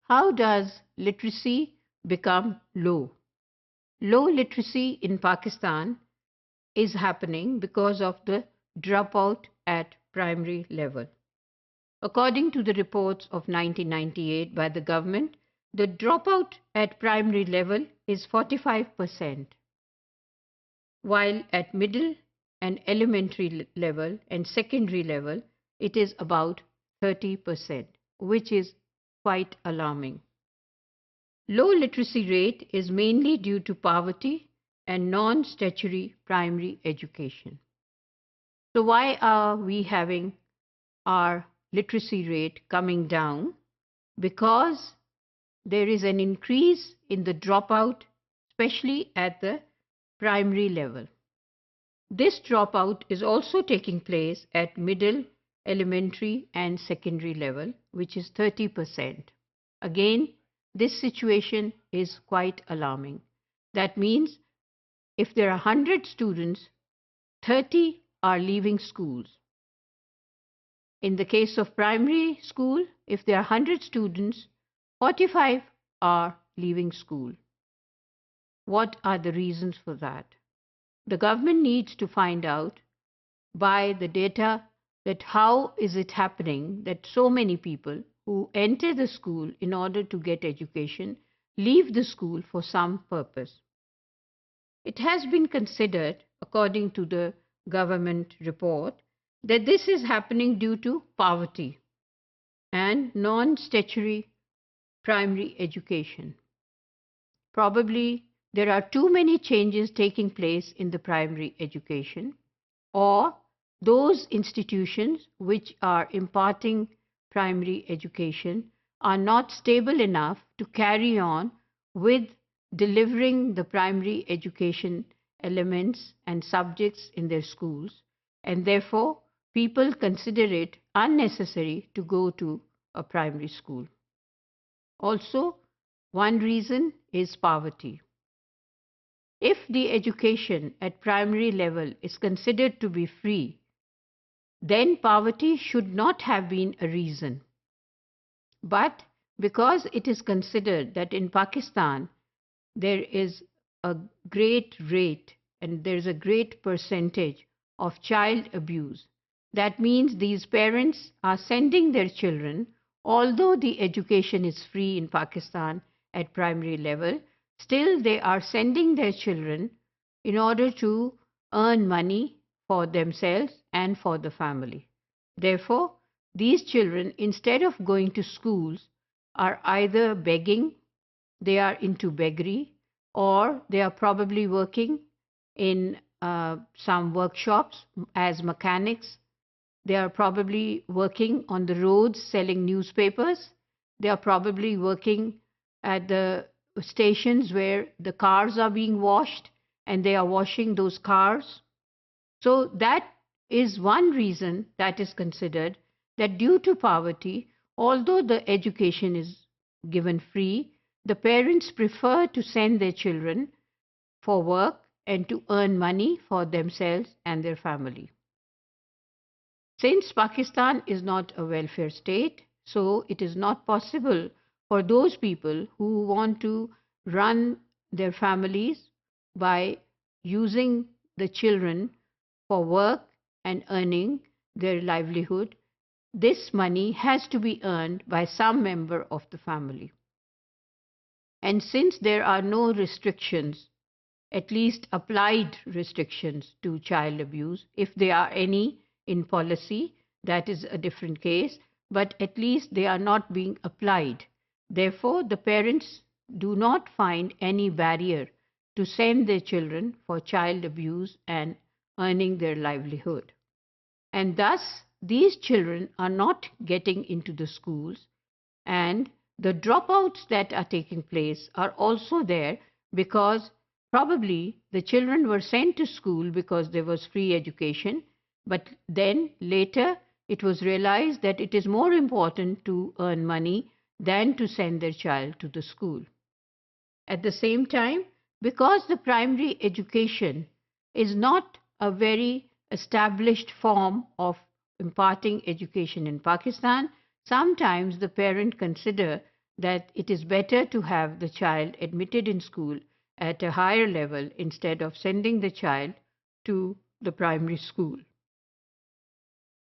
How does literacy become low? Low literacy in Pakistan is happening because of the dropout at primary level. According to the reports of 1998 by the government, the dropout at primary level is 45%, while at middle and elementary level and secondary level, it is about 30%, which is quite alarming. Low literacy rate is mainly due to poverty and non-statutory primary education. So why are we having our literacy rate coming down? Because there is an increase in the dropout, especially at the primary level. This dropout is also taking place at middle, elementary and secondary level, which is 30%. Again, this situation is quite alarming. That means if there are 100 students, 30 are leaving schools. In the case of primary school, if there are 100 students, 45 are leaving school. What are the reasons for that? The government needs to find out by the data that how is it happening that so many people who enter the school in order to get education leave the school for some purpose. It has been considered, according to the government report, that this is happening due to poverty and non-statutory primary education. Probably there are too many changes taking place in the primary education, or those institutions which are imparting primary education are not stable enough to carry on with delivering the primary education elements and subjects in their schools, and therefore people consider it unnecessary to go to a primary school. Also, one reason is poverty. If the education at primary level is considered to be free, then poverty should not have been a reason. But because it is considered that in Pakistan there is a great rate and there is a great percentage of child abuse, that means these parents are sending their children, although the education is free in Pakistan at primary level, still they are sending their children in order to earn money for themselves and for the family. Therefore, these children, instead of going to schools, are either begging, they are into beggary, or they are probably working in some workshops as mechanics. They are probably working on the roads selling newspapers. They are probably working at the stations where the cars are being washed and they are washing those cars. So that is one reason that is considered, that due to poverty, although the education is given free, the parents prefer to send their children for work and to earn money for themselves and their family. Since Pakistan is not a welfare state, so it is not possible for those people who want to run their families by using the children for work and earning their livelihood. This money has to be earned by some member of the family. And since there are no restrictions, at least applied restrictions to child abuse, if there are any in policy, that is a different case, but at least they are not being applied. Therefore, the parents do not find any barrier to send their children for child abuse and earning their livelihood. And thus, these children are not getting into the schools, and the dropouts that are taking place are also there because probably the children were sent to school because there was free education, but then later it was realized that it is more important to earn money than to send their child to the school. At the same time, because the primary education is not a very established form of imparting education in Pakistan, sometimes the parent consider that it is better to have the child admitted in school at a higher level instead of sending the child to the primary school.